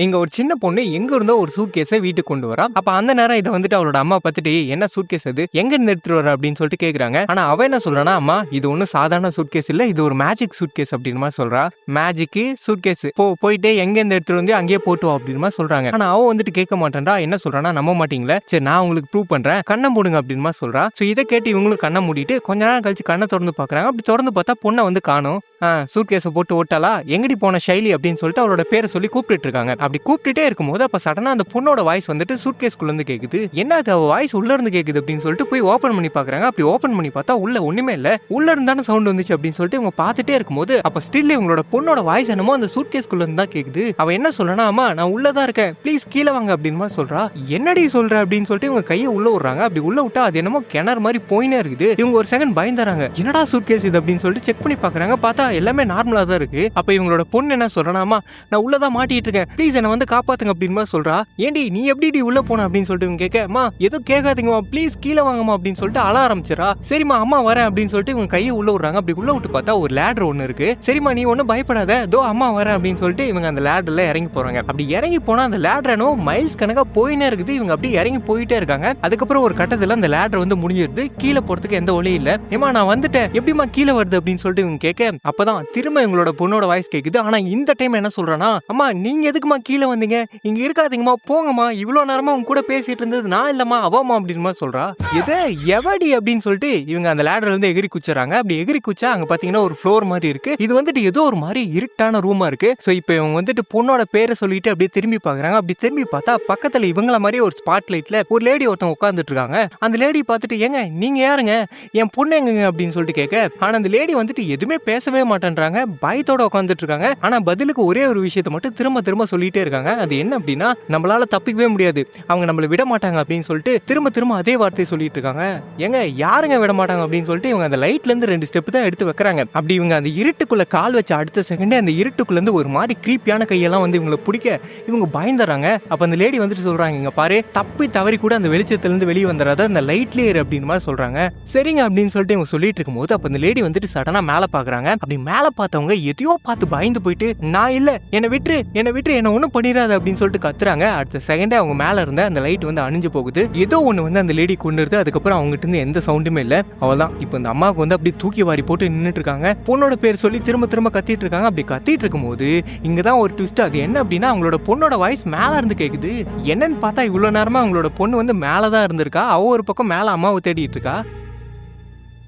இங்க ஒரு சின்ன பொண்ணு எங்க இருந்தோ ஒரு சூட்கேஸை வீட்டுக்கு கொண்டு வரா. அப்ப அந்த நேரம் இதை வந்துட்டு அவளோட அம்மா பார்த்துட்டு, என்ன சூட்கேஸ் அது, எங்க இருந்து எடுத்துட்டு வர அப்படின்னு சொல்லிட்டு கேக்குறாங்க. ஆனா அவ என்ன சொல்றானா, அம்மா இது ஒன்னும் சாதாரண சூட்கேஸ் இல்ல, இது ஒரு மேஜிக் சூட்கேஸ் அப்படின்னு மாதிரி சொல்றா. மேஜிக் சூட்கேஸ் போயிட்டு எங்க இருந்து எடுத்துட்டு வந்து அங்கேயே போட்டு அப்படின்னு சொல்றாங்க. ஆனா அவ வந்துட்டு கேட்க மாட்டேன்றா. என்ன சொல்றானா, நம்ப மாட்டீங்களா, சரி நான் உங்களுக்கு ப்ரூவ் பண்றேன், கண்ணை மூடுங்க அப்படின்னு மாதிரி சொல்றா. சோ இதை கேட்டு இவங்களும் கண்ணை மூடிட்டு கொஞ்ச நேரம் கழிச்சு கண்ணை திறந்து பாக்குறாங்க. அப்படி திறந்து பார்த்தா பொண்ணை வந்து காணோம். சூட்கேஸை போட்டு ஓட்டாலா, எங்கடி போன ஷைலி அப்படின்னு சொல்லிட்டு அவளோட பேரை சொல்லி கூப்பிட்டு இருக்காங்க. அப்படி கூப்பிட்டுட்டே இருக்கும்போது அப்ப சடனா அந்த பொண்ணோட வாய்ஸ் வந்துட்டு சூட்கேஸ்குள்ள இருந்து கேக்குது. என்ன அது, அவ வாய்ஸ் உள்ள இருந்து கேக்குது அப்படின்னு சொல்லிட்டு போய் ஓபன் பண்ணி பாக்குறாங்க. அப்படி ஓபன் பண்ணி பார்த்தா உள்ள ஒண்ணுமே இல்ல, உள்ள இருந்தான சவுண்ட் வந்துச்சு அப்படின்னு சொல்லிட்டு இவங்க பார்த்துட்டே இருக்கும்போது அப்ப ஸ்டில் இவங்களோட பொண்ணோட வாய்ஸ் என்னமோ அந்த சூட்கேஸ்குள்ள இருந்து தான் கேக்குது. அவ என்ன சொல்றனா, அம்மா நான் உள்ளதான் இருக்கேன், ப்ளீஸ் கீழே வாங்க அப்படின்னு சொல்றா. என்னடி சொல்ற அப்படின்னு சொல்லிட்டு இவங்க கையை உள்ள விடுறாங்க. அப்படி உள்ள விட்டா அது என்னமோ கிணறு மாதிரி போயினே இருக்குது. இவங்க ஒரு செகண்ட் பயந்துறாங்க, என்னடா சூட்கேஸ் இது அப்படின்னு சொல்லிட்டு செக் பண்ணி பாக்குறாங்க. பார்த்தா எல்லாமே நார்மலா தான் இருக்கு. அப்ப இவங்களோட பொண்ணு என்ன சொல்றனா, அம்மா நான் உள்ளதான் மாட்டிட்டு இருக்கேன், ப்ளீஸ் என்ன வந்து காப்பாத்துங்க அப்படின்னு சொல்றா. ஏண்டி நீ எப்படி உள்ள போன அப்படின்னு சொல்லிட்டு இவங்க கேட்க, அம்மா எதுவும் கேட்காதீங்கம்மா, ப்ளீஸ் கீழே வாங்கம்மா அப்படின்னு சொல்லிட்டு அழ ஆரம்பிச்சிடா. சரிம்மா அம்மா வரேன் அப்படின்னு சொல்லிட்டு இவங்க கையை உள்ள விடுறாங்க. அப்படி உள்ள விட்டு பார்த்தா ஒரு லேடர் ஒன்னு இருக்கு. சரிம்மா நீ ஒன்னும் பயப்படாத, தோ அம்மா வரேன் அப்படின்னு சொல்லிட்டு இவங்க அந்த லேடர்ல இறங்கி போறாங்க. அப்படி இறங்கி போனா அந்த லேடர் என்னோ மைல்ஸ் கணக்கா போயினே இருக்குது. இவங்க அப்படி இறங்கி போயிட்டே இருக்காங்க. அதுக்கப்புறம் ஒரு கட்டத்துல அந்த லேடர் வந்து முடிஞ்சிருது. கீழே போறதுக்கு எந்த வழி இல்ல. ஏமா நான் வந்துட்டேன், எப்படிமா கீழே வருது அப்படின்னு சொல்லிட்டு இவங்க கேட்க, அப்பதான் திரும்ப இவங்களோட பொண்ணோட வாய்ஸ் கேக்குது. ஆனா இந்த டைம் என்ன சொல்றானா, அம்மா நீங்க எதுக்குமா கீழே வந்தீங்க, இங்க இருக்காதீங்கம்மா, போங்கம்மா, இவ்வளவு நேரமா உங்க கூட பேசிட்டு இருந்தது நான் இல்லம்மா அவமா அப்படின்னு சொல்றா. எதை எவடி அப்படின்னு சொல்லிட்டு இவங்க அந்த லேடர்ல இருந்து எகிரி குச்சிறாங்க. அப்படி எகிரி குச்சா அங்க பாத்தீங்கன்னா ஒரு ஃப்ளோர் மாதிரி இருக்கு. இது வந்துட்டு ஏதோ ஒரு மாதிரி இருட்டான ரூமா இருக்கு. சோ இப்போ இவங்க வந்துட்டு பொண்ணோட பேரை சொல்லிட்டு அப்படியே திரும்பி பாக்குறாங்க. அப்படி திரும்பி பார்த்தா பக்கத்துல இவங்கள மாதிரி ஒரு ஸ்பாட் லைட்ல ஒரு லேடி ஒருத்தவங்க உட்காந்துட்டு இருக்காங்க. அந்த லேடி பார்த்துட்டு, ஏங்க நீங்க யாருங்க, என் பொண்ணு எங்க அப்படின்னு சொல்லிட்டு கேட்க, ஆனா அந்த லேடி வந்துட்டு எதுவுமே பேசவே மாட்டேன்றாங்க, பயத்தோட உட்காந்துட்டு இருக்காங்க. ஆனா பதிலுக்கு ஒரே ஒரு விஷயத்தை மட்டும் திரும்ப திரும்ப சொல்லிட்டே இருக்காங்க. அது என்ன அப்படின்னா, நம்மளால தப்பிக்கவே முடியாது, அவங்க நம்மள விட மாட்டாங்க அப்படின்னு சொல்லிட்டு திரும்ப திரும்ப அதே வார்த்தையை சொல்லிட்டு இருக்காங்க. ஏங்க யாருங்க விட மாட்டாங்க அப்படின்னு சொல்லிட்டு இவங்க அந்த லைட்ல இருந்து 2 ஸ்டெப் தான் எடுத்து வைக்கிறாங்க. அப்படி இவங்க அந்த இருட்டுக்குள்ள கால் வச்ச அடுத்த செகண்டே அந்த இருட்டுக்குள்ள இருந்து ஒரு மாதிரி கிரீப்பியான கையெல்லாம் வந்து இவங்களை பிடிக்க இவங்க பயந்துறாங்க. அப்ப அந்த லேடி வந்துட்டு சொல்றாங்க, இங்க பாரு, தப்பி தவறி கூட அந்த வெளிச்சத்துல இருந்து வெளியே வந்துடாத, அந்த லைட்லயே இரு அப்படின்னு மாதிரி சொல்றாங்க. சரிங்க அப்படின்னு சொல்லிட்டு இவங்க சொல்லிட்டு இருக்கும்போது அப்ப அந்த லேடி வந்துட்டு சடனா மேல பாக்குறாங்க. அப்படி மேல பார்த்தவங்க எதையோ பார்த்து பயந்து போயிட்டு, நான் இல்ல, என்னை விட்டு என்ன ஒண்ணும் பண்ணிடாது அப்படின்னு சொல்லிட்டு கத்துறாங்க. அடுத்த செகண்டே அவங்க மேல இருந்த அந்த லைட் வந்து அணிஞ்சு போகுது. ஏதோ ஒண்ணு வந்து அந்த லேடி கொண்டு வருது. அதுக்கப்புறம் அவங்ககிட்ட இருந்து எந்த சவுண்டுமே இல்ல. அவள்தான் இப்போ இந்த அம்மாவுக்கு வந்து அப்படி தூக்கி வாரி போட்டு நின்றுட்டு இருக்காங்க. பொண்ணோட பேர் சொல்லி திரும்ப திரும்ப கத்திட்டு இருக்காங்க. அப்படி கத்திட்டு இருக்கும்போது இங்கதான் ஒரு ட்விஸ்ட். அது என்ன அப்படின்னா, அவங்களோட பொண்ணோட வாய்ஸ் மேல இருந்து கேக்குது. என்னன்னு பார்த்தா இவ்வளவு நேரமா அவங்களோட பொண்ணு வந்து மேலதான் இருந்திருக்கா. அவ ஒரு பக்கம் மேல அம்மாவை தேடிட்டு இருக்கா.